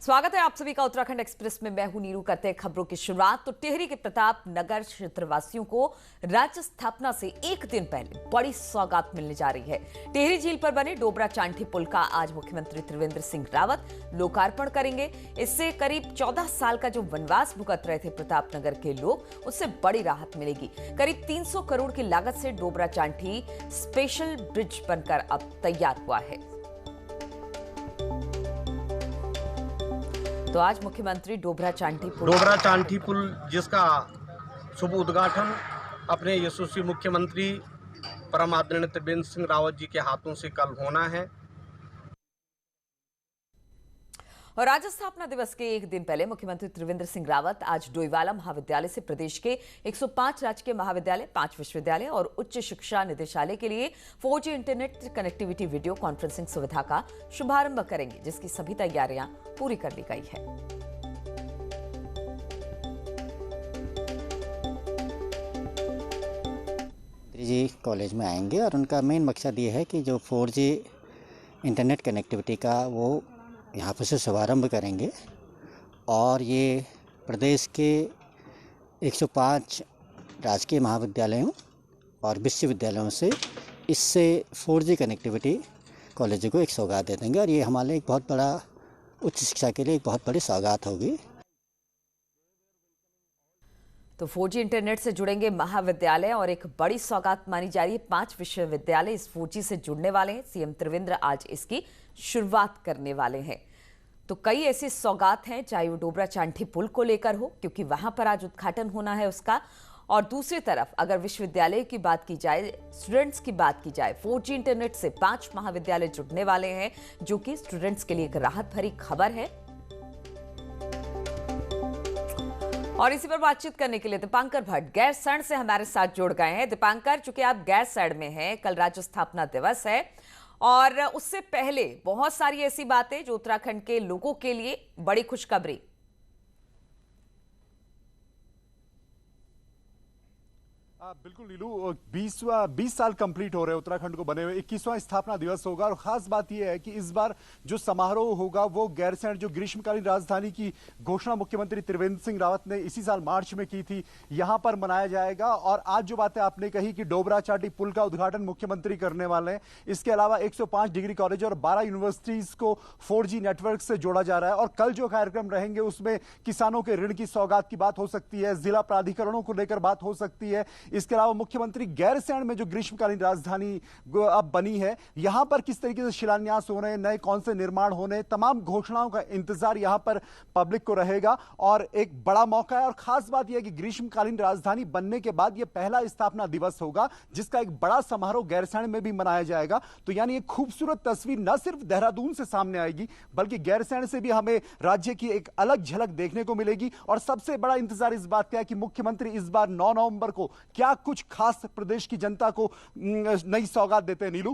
स्वागत है आप सभी का उत्तराखंड एक्सप्रेस में। मैं हूं नीरू। करते हैं खबरों की शुरुआत। तो टिहरी के प्रताप नगर क्षेत्रवासियों को राज्य स्थापना से एक दिन पहले बड़ी सौगात मिलने जा रही है। टिहरी झील पर बने डोबरा चांठी पुल का आज मुख्यमंत्री त्रिवेंद्र सिंह रावत लोकार्पण करेंगे। इससे करीब 14 साल का जो वनवास भुगत रहे थे प्रताप नगर के लोग, उससे बड़ी राहत मिलेगी। करीब 300 करोड़ की लागत से डोबरा चांठी स्पेशल ब्रिज बनकर अब तैयार हुआ है। तो आज मुख्यमंत्री डोबरा चांठी पुल जिसका शुभ उद्घाटन अपने यशस्वी मुख्यमंत्री परम आदरणीय त्रिवेंद्र सिंह रावत जी के हाथों से कल होना है। और राज्य स्थापना दिवस के एक दिन पहले मुख्यमंत्री त्रिवेंद्र सिंह रावत आज डोईवाला महाविद्यालय से प्रदेश के 105 राजकीय महाविद्यालय, 5 विश्वविद्यालय और उच्च शिक्षा निदेशालय के लिए 4G internet connectivity video conferencing सुविधा का शुभारंभ करेंगे, जिसकी सभी तैयारियां पूरी कर ली गई है। जी कॉलेज में आएंगे और उनका मेन मकसद ये है कि जो 4G इंटरनेट कनेक्टिविटी का वो यहाँ पर से शुभारंभ करेंगे और ये प्रदेश के 105 राजकीय महाविद्यालयों और विश्वविद्यालयों से इससे 4G कनेक्टिविटी कॉलेज को एक सौगात दे देंगे और ये हमारे लिए एक बहुत बड़ा उच्च शिक्षा के लिए एक बहुत बड़ी सौगात होगी। तो 4G इंटरनेट से जुड़ेंगे महाविद्यालय और एक बड़ी सौगात मानी जा रही है। 5 विश्वविद्यालय इस 4G से जुड़ने वाले हैं। सीएम त्रिवेंद्र आज इसकी शुरुआत करने वाले हैं। तो कई ऐसी सौगात हैं, चाहे वो डोबरा चांठी पुल को लेकर हो, क्योंकि वहां पर आज उद्घाटन होना है उसका। और दूसरी तरफ अगर विश्वविद्यालय की बात की जाए, स्टूडेंट्स की बात की जाए, 4G इंटरनेट से 5 महाविद्यालय जुड़ने वाले हैं, जो कि स्टूडेंट्स के लिए एक राहत भरी खबर है। और इसी पर बातचीत करने के लिए दीपांकर भट्ट गैरसैंण से हमारे साथ जुड़ गए हैं। दीपांकर, चूंकि आप गैरसैंण में हैं, कल राज्य स्थापना दिवस है और उससे पहले बहुत सारी ऐसी बातें जो उत्तराखंड के लोगों के लिए बड़ी खुशखबरी। बिल्कुल नीलू, 20 साल कंप्लीट हो रहे हैं उत्तराखंड को बने हुए। 21वां स्थापना दिवस होगा और खास बात यह है कि इस बार जो समारोह होगा वो गैरसैंण, जो ग्रीष्मकालीन राजधानी की घोषणा मुख्यमंत्री त्रिवेंद्र सिंह रावत ने इसी साल मार्च में की थी, यहां पर मनाया जाएगा। और आज जो बातें आपने कही कि डोबरा चांठी पुल का उद्घाटन मुख्यमंत्री करने वाले हैं, इसके अलावा 105 डिग्री कॉलेज और 12 यूनिवर्सिटीज को 4G नेटवर्क से जोड़ा जा रहा है। और कल जो कार्यक्रम रहेंगे उसमें किसानों के ऋण की सौगात की बात हो सकती है, जिला प्राधिकरणों को लेकर बात हो सकती है। इसके अलावा मुख्यमंत्री गैरसैंण में जो ग्रीष्मकालीन राजधानी अब बनी है, यहां पर किस तरीके से शिलान्यास हो रहे हैं, नए कौन से निर्माण होने, तमाम घोषणाओं का इंतजार यहां पर पब्लिक को रहेगा। और एक बड़ा मौका है और खास बात यह है कि ग्रीष्मकालीन राजधानी बनने के बाद यह पहला स्थापना दिवस होगा जिसका एक बड़ा समारोह गैरसैंण में भी मनाया जाएगा। तो यानी एक खूबसूरत तस्वीर न सिर्फ देहरादून से सामने आएगी बल्कि गैरसैंण से भी हमें राज्य की एक अलग झलक देखने को मिलेगी। और सबसे बड़ा इंतजार इस बात का है कि मुख्यमंत्री इस बार 9 नवंबर को क्या कुछ खास प्रदेश की जनता को नई सौगात देते हैं। नीलू,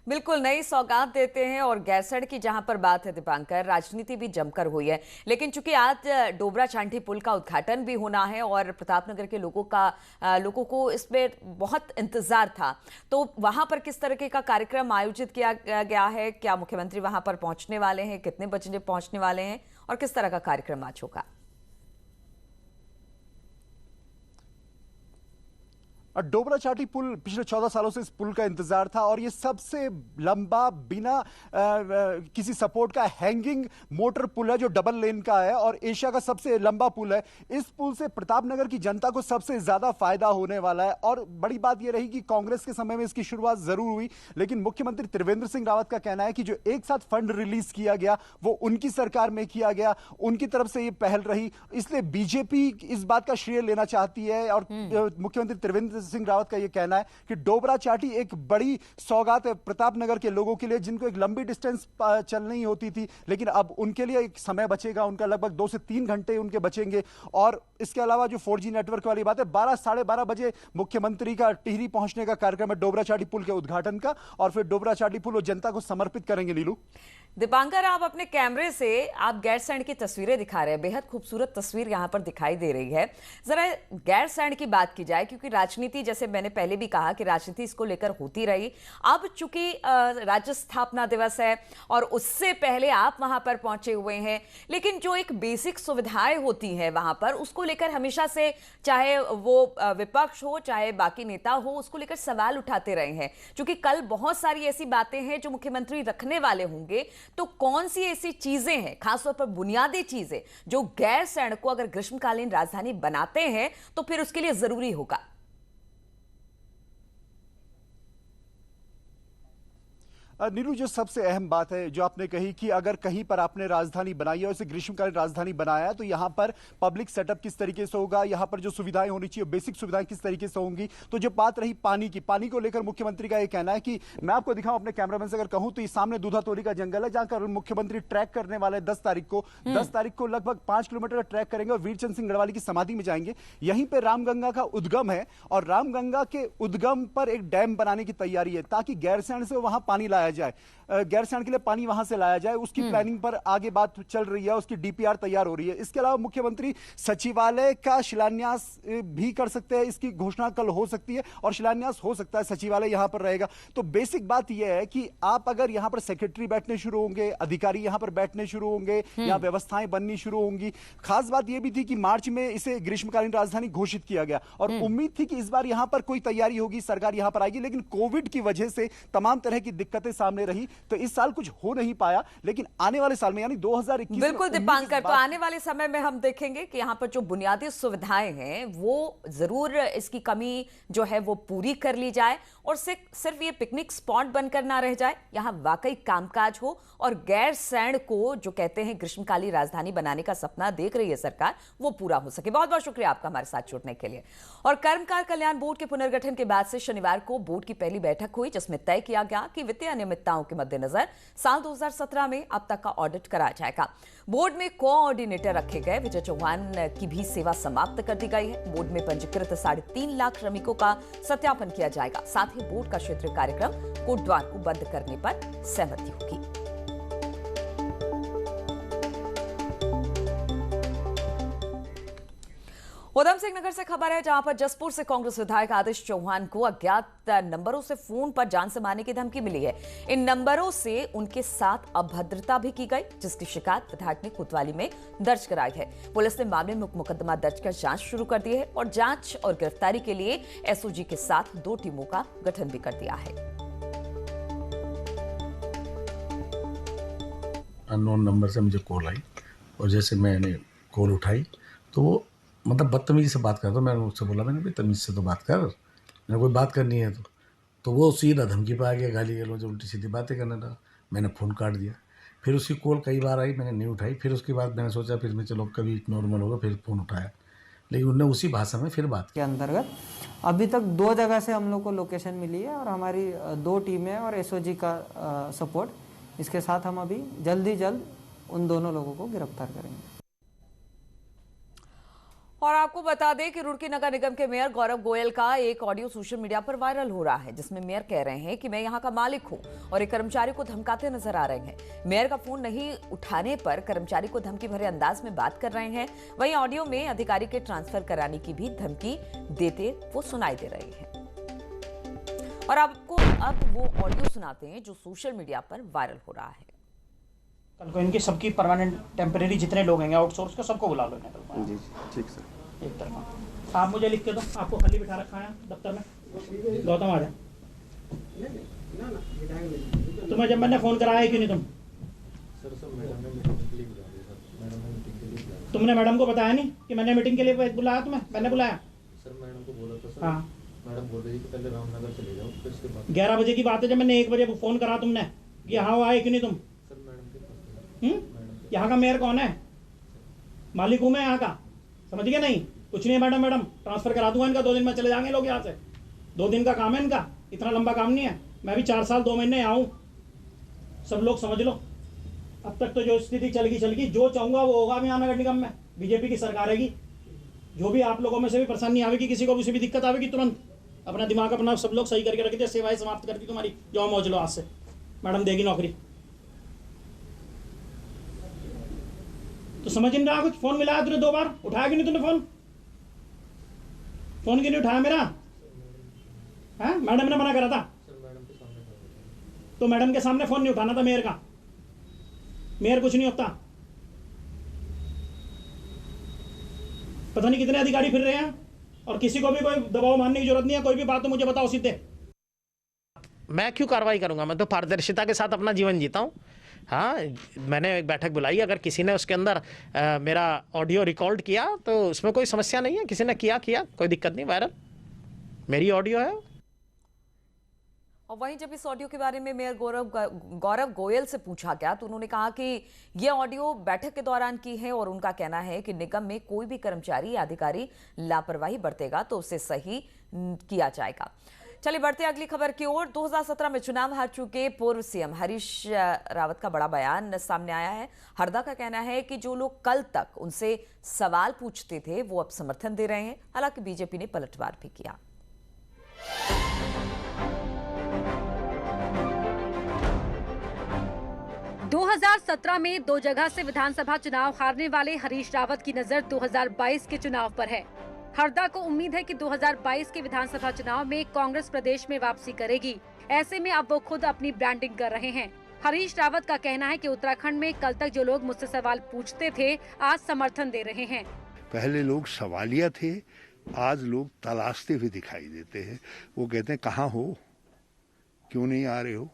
बिल्कुल नई सौगात देते हैं। और गैरसैंण की जहां पर बात है दीपांकर, राजनीति भी जमकर हुई है, लेकिन चूंकि आज डोबरा चांठी पुल का उद्घाटन भी होना है और प्रतापनगर के लोगों को इसमें बहुत इंतजार था, तो वहां पर किस तरीके का कार्यक्रम आयोजित किया गया है? क्या मुख्यमंत्री वहां पर पहुंचने वाले हैं? कितने बजे पहुंचने वाले हैं और किस तरह का कार्यक्रम आज होगा? डोबरा चांठी पुल, पिछले 14 सालों से इस पुल का इंतजार था और ये सबसे लंबा बिना किसी सपोर्ट का हैंगिंग मोटर पुल है जो डबल लेन का है और एशिया का सबसे लंबा पुल है। इस पुल से प्रतापनगर की जनता को सबसे ज्यादा फायदा होने वाला है। और बड़ी बात यह रही कि कांग्रेस के समय में इसकी शुरुआत जरूर हुई, लेकिन मुख्यमंत्री त्रिवेंद्र सिंह रावत का कहना है कि जो एक साथ फंड रिलीज किया गया वो उनकी सरकार में किया गया, उनकी तरफ से ये पहल रही, इसलिए बीजेपी इस बात का श्रेय लेना चाहती है। और मुख्यमंत्री त्रिवेंद्र सिंह रावत का यह कहना है कि डोबरा चांठी एक बड़ी सौगात है प्रतापनगर के लोगों के लिए, जिनको एक लंबी डिस्टेंस चलनी होती थी, लेकिन अब उनके लिए एक समय बचेगा, उनका लगभग 2 से 3 घंटे उनके बचेंगे। और इसके अलावा जो 4G नेटवर्क वाली बात है, 12 साढ़े 12 बजे मुख्यमंत्री का टिहरी पहुंचने का कार्यक्रम है डोबरा चांठी पुल के उद्घाटन का, और फिर डोबरा चांठी पुल वो जनता को समर्पित करेंगे। नीलू, दीपांकर, आप अपने कैमरे से आप गैरसैंण की तस्वीरें दिखा रहे हैं। बेहद खूबसूरत तस्वीर यहां पर दिखाई दे रही है। जरा गैरसैंण की बात की जाए, क्योंकि राजनीति, जैसे मैंने पहले भी कहा कि राजनीति इसको लेकर होती रही। अब चूंकि राज्य स्थापना दिवस है और उससे पहले आप वहां पर पहुंचे हुए हैं, लेकिन जो एक बेसिक सुविधाएं होती हैं वहां पर, उसको लेकर हमेशा से, चाहे वो विपक्ष हो चाहे बाकी नेता हो, उसको लेकर सवाल उठाते रहे हैं। चूंकि कल बहुत सारी ऐसी बातें हैं जो मुख्यमंत्री रखने वाले होंगे, तो कौन सी ऐसी चीजें हैं, खासतौर पर बुनियादी चीजें, जो गैरसैंण को अगर ग्रीष्मकालीन राजधानी बनाते हैं तो फिर उसके लिए जरूरी होगा? नीरू, जो सबसे अहम बात है जो आपने कही कि अगर कहीं पर आपने राजधानी बनाई है और इसे ग्रीष्मकालीन राजधानी बनाया है, तो यहाँ पर पब्लिक सेटअप किस तरीके से होगा, यहाँ पर जो सुविधाएं होनी चाहिए, बेसिक सुविधाएं किस तरीके से होंगी। तो जो बात रही पानी की, पानी को लेकर मुख्यमंत्री का यह कहना है कि मैं आपको दिखाऊं अपने कैमरामैन से अगर कहूं तो ये सामने दूधातोरी का जंगल है, जहां मुख्यमंत्री ट्रैक करने वाले 10 तारीख को लगभग 5 किलोमीटर का ट्रैक करेंगे और वीरचंद सिंह गढ़वाली की समाधि में जाएंगे। यहीं पर रामगंगा का उद्गम है और रामगंगा के उद्गम पर एक डैम बनाने की तैयारी है ताकि गैरसैंण से वहां पानी लाया जाए, गैरसैंण के लिए पानी वहां से लाया जाए। उसकी प्लानिंग पर आगे बात चल रही है, उसकी डीपीआर तैयार हो रही है। इसके अलावा मुख्यमंत्री सचिवालय का शिलान्यास भी कर सकते हैं, इसकी घोषणा कल हो सकती है और शिलान्यास हो सकता है, सचिवालय यहां पर रहेगा। तो बेसिक बात यह है कि आप अगर यहां पर सेक्रेटरी बैठने शुरू होंगे, अधिकारी यहां पर बैठने शुरू होंगे, यहां व्यवस्थाएं बननी शुरू होंगी। खास बात यह भी थी कि मार्च में इसे ग्रीष्मकालीन राजधानी घोषित किया गया और उम्मीद थी कि इस बार यहां पर कोई तैयारी होगी, सरकार यहां पर आएगी, लेकिन कोविड की वजह से तमाम तरह की दिक्कतें सामने रही, तो इस साल कुछ हो नहीं पाया। लेकिन आने वाले साल में यानी 2021 बिल्कुल दीपांकर, तो आने वाले समय में हम देखेंगे कि यहां पर जो बुनियादी सुविधाएं हैं वो जरूर इसकी कमी जो है वो पूरी कर ली जाए और सिर्फ ये पिकनिक स्पॉट बनकर ना रह जाए, यहां वाकई कामकाज हो और गैरसैंण को, जो कहते हैं ग्रीष्मकालीन राजधानी बनाने का सपना देख रही है सरकार, वो पूरा हो सके। बहुत बहुत शुक्रिया आपका हमारे साथ जुड़ने के लिए। और कर्मकार कल्याण बोर्ड के पुनर्गठन के बाद से शनिवार को बोर्ड की पहली बैठक हुई, जिसमें तय किया गया कि वित्तीय अनियमितताओं के मद्देनजर साल 2017 में अब तक का ऑडिट कराया जाएगा। बोर्ड में कोऑर्डिनेटर रखे गए। विजय चौहान की भी सेवा समाप्त कर दी गई है। बोर्ड में पंजीकृत 3.5 लाख श्रमिकों का सत्यापन किया जाएगा। साथ ही बोर्ड का क्षेत्रीय कार्यक्रम कोटद्वार को बंद करने पर सहमति होगी। उधम सिंह नगर से खबर है, जहां पर जसपुर से कांग्रेस विधायक आदिश चौहान को अज्ञात नंबरों से फोन पर जान से मारने की धमकी मिली है। इन नंबरों से उनके साथ अभद्रता भी की गई, जिसकी शिकायत विधायक ने कोतवाली में दर्ज कराई है। पुलिस ने मामले में मुकदमा दर्ज कर जांच शुरू कर दी है और जांच और गिरफ्तारी के लिए एसओजी के साथ 2 टीमों का गठन भी कर दिया है। अननोन नंबर से मुझे कॉल आई और जैसे मैंने कॉल उठाई तो वो मतलब बदतमीजी से बात कर रहा। मैंने उससे बोला, मैंने भाई तमीज़ से तो बात कर, मैंने कोई बात करनी है तो वो सीधा धमकी पे आ गया, गाली गलौज, उल्टी सीधी बातें करने लगा। मैंने फ़ोन काट दिया। फिर उसकी कॉल कई बार आई, मैंने नहीं उठाई। फिर उसके बाद मैंने सोचा फिर मैं चलो कभी नॉर्मल होगा, फिर फ़ोन उठाया, लेकिन उनने उसी भाषा में फिर बात के अंतर्गत अभी तक 2 जगह से हम लोग को लोकेशन मिली है और हमारी 2 टीमें और एसओजी का सपोर्ट, इसके साथ हम अभी जल्द ही जल्द उन दोनों लोगों को गिरफ्तार करेंगे। और आपको बता दें कि रुड़की नगर निगम के मेयर गौरव गोयल का एक ऑडियो सोशल मीडिया पर वायरल हो रहा है, जिसमें मेयर कह रहे हैं कि मैं यहां का मालिक हूं और एक कर्मचारी को धमकाते नजर आ रहे हैं। मेयर का फोन नहीं उठाने पर कर्मचारी को धमकी भरे अंदाज में बात कर रहे हैं। वहीं ऑडियो में अधिकारी के ट्रांसफर कराने की भी धमकी देते वो सुनाई दे रही है। और आपको अब वो ऑडियो सुनाते हैं जो सोशल मीडिया पर वायरल हो रहा है। कल को इनकी सबकी परमानेंट टेम्परेरी जितने लोग हैं आउटसोर्स को सबको बुला लो कल। जी ठीक सर। एक तरफा आप मुझे लिख के दो, आपको खाली बिठा रखा है दफ्तर में। गौतम आ जाए। तुम्हें जब मैंने फ़ोन कराया क्यों नहीं तुम? तुमने मैडम को बताया नहीं कि मैंने मीटिंग के लिए बुलाया तुम्हें? मैंने बुलाया सर, मैडम को बोला था सर। हाँ मैडम बोल रही थी कि पहले रामनगर चले जाओ, फिर उसके बाद 11 बजे की बात है, जब मैंने 1 बजे फ़ोन करा तुमने कि यहाँ आए क्यों नहीं तुम? यहाँ का मेयर कौन है? मालिक हूँ मैं यहाँ का, समझ गए? नहीं कुछ नहीं है मैडम, मैडम ट्रांसफर करा दूंगा इनका, 2 दिन में चले जाएंगे लोग यहाँ से। 2 दिन का काम है इनका, इतना लंबा काम नहीं है। मैं भी 4 साल 2 महीने आऊँ, सब लोग समझ लो। अब तक तो जो स्थिति चल गई, जो चाहूँगा वो होगा। अभी यहाँ नगर निगम में बीजेपी की सरकार रहेगी, जो भी आप लोगों में से भी परेशानी आवेगी, किसी को भी भी दिक्कत आवेगी, तुरंत अपना दिमाग अपना सब लोग सही करके रख दिया, सेवाएं समाप्त कर दी तुम्हारी, जाओ मौज लो आज से। मैडम देगी नौकरी। तो समझ नहीं रहा कुछ। फोन मिलाया तूने 2 बार, उठाया क्यों नहीं तूने फोन? फोन क्यों नहीं उठाया मेरा? है मैडम ने मना करा था तो मैडम के सामने फोन नहीं उठाना था मेयर का। मेयर कुछ नहीं होता। पता नहीं कितने अधिकारी फिर रहे हैं और किसी को भी कोई दबाव मानने की जरूरत नहीं है। कोई भी बात तो मुझे बताओ सीधे। मैं क्यों कार्रवाई करूंगा? मैं तो पारदर्शिता के साथ अपना जीवन जीता हूं। हाँ, मैंने एक बैठक बुलाई, अगर किसी ने उसके अंदर मेरा ऑडियो रिकॉर्ड किया तो उसमें कोई समस्या नहीं है। किसी ने किया कोई दिक्कत नहीं, वायरल मेरी ऑडियो है। और वहीं जब इस ऑडियो के बारे में मेयर गौरव गोयल से पूछा गया तो उन्होंने कहा कि यह ऑडियो बैठक के दौरान की है और उनका कहना है कि निगम में कोई भी कर्मचारी या अधिकारी लापरवाही बरतेगा तो उसे सही किया जाएगा। चलिए बढ़ते अगली खबर की ओर। 2017 में चुनाव हार चुके पूर्व सीएम हरीश रावत का बड़ा बयान सामने आया है। हरदा का कहना है कि जो लोग कल तक उनसे सवाल पूछते थे वो अब समर्थन दे रहे हैं। हालांकि बीजेपी ने पलटवार भी किया। 2017 में 2 जगह से विधानसभा चुनाव हारने वाले हरीश रावत की नजर 2022 के चुनाव पर है। हरदा को उम्मीद है कि 2022 के विधानसभा चुनाव में कांग्रेस प्रदेश में वापसी करेगी। ऐसे में अब वो खुद अपनी ब्रांडिंग कर रहे हैं। हरीश रावत का कहना है कि उत्तराखंड में कल तक जो लोग मुझसे सवाल पूछते थे आज समर्थन दे रहे हैं। पहले लोग सवालिया थे, आज लोग तलाशते हुए दिखाई देते हैं। वो कहते हैं कहाँ हो, क्यों नहीं आ रहे हो।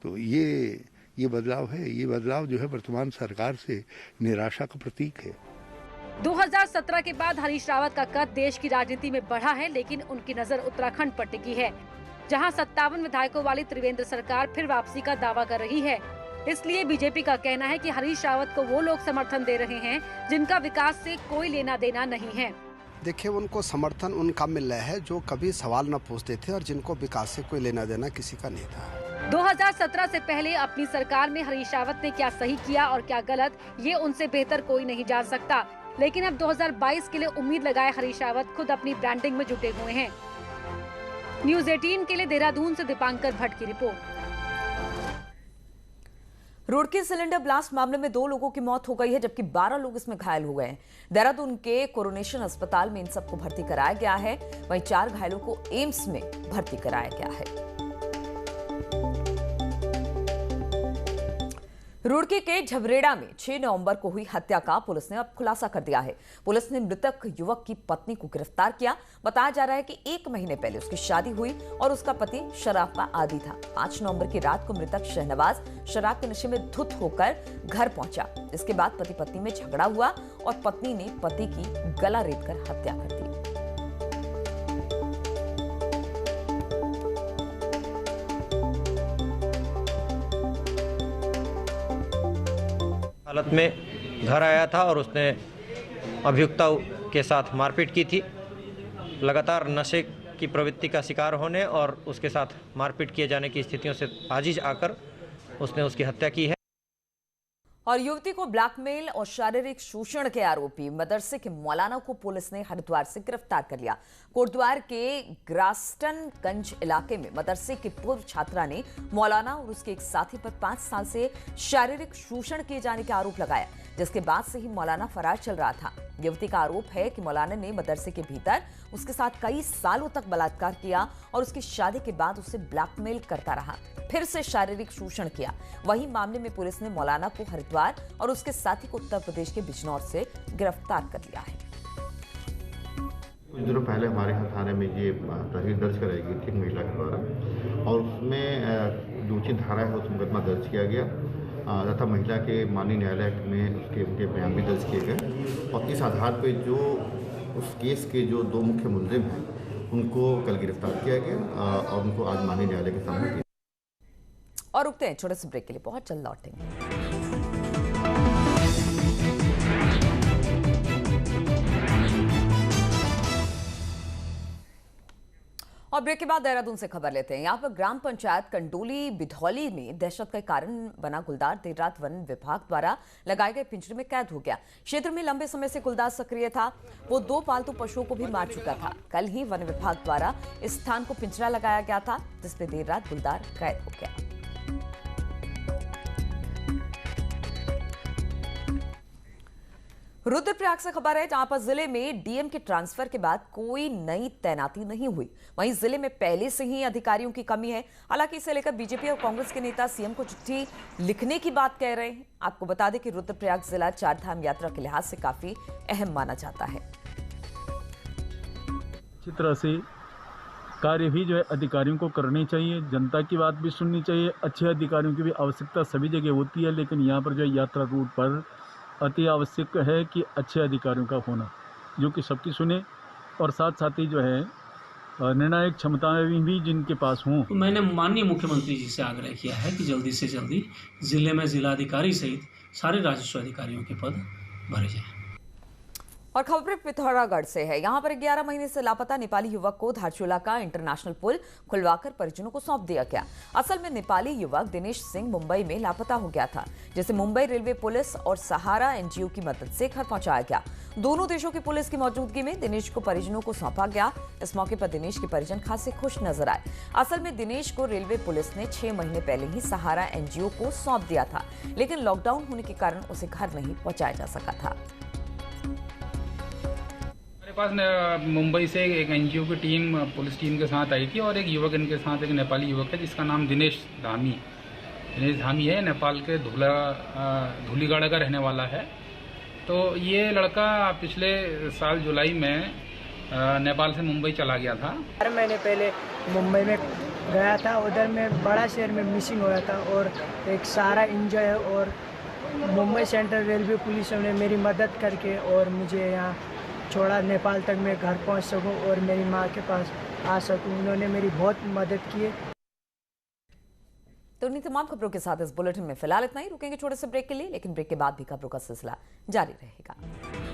तो ये बदलाव है। ये बदलाव जो है वर्तमान सरकार से निराशा का प्रतीक है। 2017 के बाद हरीश रावत का कद देश की राजनीति में बढ़ा है, लेकिन उनकी नजर उत्तराखंड पर टिकी है, जहां 57 विधायकों वाली त्रिवेंद्र सरकार फिर वापसी का दावा कर रही है। इसलिए बीजेपी का कहना है कि हरीश रावत को वो लोग समर्थन दे रहे हैं जिनका विकास से कोई लेना देना नहीं है। देखिए, उनको समर्थन उनका मिल रहा है जो कभी सवाल न पूछते थे और जिनको विकास से कोई लेना देना किसी का नहीं था। 2017 से पहले अपनी सरकार में हरीश रावत ने क्या सही किया और क्या गलत, ये उनसे बेहतर कोई नहीं जान सकता। लेकिन अब 2022 के लिए उम्मीद लगाए हरीश रावत खुद अपनी ब्रांडिंग में जुटे हुए हैं। न्यूज़ 18 के लिए देहरादून से दीपांकर भट्ट की रिपोर्ट। रुड़की सिलेंडर ब्लास्ट मामले में 2 लोगों की मौत हो गई है, जबकि 12 लोग इसमें घायल हो गए हैं। देहरादून के कोरोनेशन अस्पताल में इन सबको भर्ती कराया गया है। वहीं 4 घायलों को एम्स में भर्ती कराया गया है। रुड़की के झबरेड़ा में 6 नवंबर को हुई हत्या का पुलिस ने अब खुलासा कर दिया है। पुलिस ने मृतक युवक की पत्नी को गिरफ्तार किया। बताया जा रहा है कि 1 महीने पहले उसकी शादी हुई और उसका पति शराब का आदी था। 5 नवंबर की रात को मृतक शहनवाज शराब के नशे में धुत होकर घर पहुंचा। इसके बाद पति पत्नी में झगड़ा हुआ और पत्नी ने पति की गला रेतकर हत्या कर दी। हालत में घर आया था और उसने अभियुक्ता के साथ मारपीट की थी। लगातार नशे की प्रवृत्ति का शिकार होने और उसके साथ मारपीट किए जाने की स्थितियों से आजिज आकर उसने उसकी हत्या की है। और युवती को ब्लैकमेल और शारीरिक शोषण के आरोपी मदरसे के मौलाना को पुलिस ने हरिद्वार से गिरफ्तार कर लिया। कोटद्वार के ग्रास्टनगंज इलाके में मदरसे के पूर्व छात्रा ने मौलाना और उसके एक साथी पर 5 साल से शारीरिक शोषण किए जाने का आरोप लगाया, जिसके बाद से ही मौलाना फरार चल रहा था। युवती का आरोप है कि मौलाना ने मदरसे के भीतर उसके साथ कई सालों तक बलात्कार किया और उसकी शादी के बाद उसे ब्लैकमेल करता रहा, फिर से शारीरिक शोषण किया। वहीं मामले में पुलिस ने मौलाना को हरिद्वार और उसके साथी को उत्तर प्रदेश के बिजनौर से गिरफ्तार कर लिया है। कुछ दिनों पहले हमारे यहाँ थाने में ये तहरीर दर्ज कराई गई थी महिला के द्वारा और उसमें जो उचित धारा है उस मुकदमा दर्ज किया गया तथा महिला के माननीय न्यायालय में उनके बयान भी दर्ज किए गए और इस आधार पर जो उस केस के जो 2 मुख्य मुलजिम हैं उनको कल गिरफ्तार किया गया और उनको आज माननीय न्यायालय के सामने किया। और रुकते हैं छोटे से ब्रेक के लिए, बहुत जल्द लौटेंगे। और ब्रेक के बाद देहरादून से खबर लेते हैं। यहाँ पर ग्राम पंचायत कंडोली बिधौली में दहशत के कारण बना गुलदार देर रात वन विभाग द्वारा लगाए गए पिंजरे में कैद हो गया। क्षेत्र में लंबे समय से गुलदार सक्रिय था। वो 2 पालतू पशुओं को भी मार चुका था। कल ही वन विभाग द्वारा इस स्थान को पिंजरा लगाया गया था, जिसपे देर रात गुलदार कैद हो गया। रुद्रप्रयाग से खबर है, जहां पर जिले में डीएम के ट्रांसफर के बाद कोई नई तैनाती नहीं हुई। वहीं जिले में पहले से ही अधिकारियों की कमी है। हालांकि इसे लेकर बीजेपी और कांग्रेस के नेता सीएम को चिट्ठी लिखने की बात कह रहे हैं। आपको बता दें कि रुद्रप्रयाग जिला चारधाम यात्रा के लिहाज से काफी अहम माना जाता है। अच्छी तरह से कार्य भी जो है अधिकारियों को करनी चाहिए, जनता की बात भी सुननी चाहिए। अच्छे अधिकारियों की भी आवश्यकता सभी जगह होती है, लेकिन यहाँ पर जो है यात्रा रूट पर अति आवश्यक है कि अच्छे अधिकारियों का होना, जो कि सबकी सुने और साथ साथ ही जो है निर्णायक क्षमताएं भी जिनके पास हों। तो मैंने माननीय मुख्यमंत्री जी से आग्रह किया है कि जल्दी से जल्दी जिले में जिलाधिकारी सहित सारे राजस्व अधिकारियों के पद भरे जाएं। और खबर पिथौरागढ़ से है। यहां पर 11 महीने से लापता नेपाली युवक को धारचूला का इंटरनेशनल पुल खुलवाकर परिजनों को सौंप दिया गया। असल में नेपाली युवक दिनेश सिंह मुंबई में लापता हो गया था, जिसे मुंबई रेलवे पुलिस और सहारा एनजीओ की मदद से घर पहुंचाया गया। दोनों देशों की पुलिस की मौजूदगी में दिनेश को परिजनों को सौंपा गया। इस मौके पर दिनेश के परिजन खासे खुश नजर आए। असल में दिनेश को रेलवे पुलिस ने 6 महीने पहले ही सहारा एनजीओ को सौंप दिया था, लेकिन लॉकडाउन होने के कारण उसे घर नहीं पहुंचाया जा सका था। मेरे पास मुंबई से एक एनजीओ की टीम पुलिस टीम के साथ आई थी और एक युवक इनके साथ, एक नेपाली युवक है जिसका नाम दिनेश धामी है। नेपाल के धूलीगढ़ का रहने वाला है। तो ये लड़का पिछले साल जुलाई में नेपाल से मुंबई चला गया था। 4 महीने पहले मुंबई में गया था, उधर में बड़ा शहर में मिसिंग हुआ था और एक सारा एनजीओ है और मुंबई सेंट्रल रेलवे पुलिस ने मेरी मदद करके और मुझे यहाँ छोड़ा, नेपाल तक मैं घर पहुंच सकूं और मेरी मां के पास आ सकूं। उन्होंने मेरी बहुत मदद की है। तो इन्हीं तमाम खबरों के साथ इस बुलेटिन में फिलहाल इतना ही। रुकेंगे छोटे से ब्रेक के लिए, लेकिन ब्रेक के बाद भी खबरों का सिलसिला जारी रहेगा।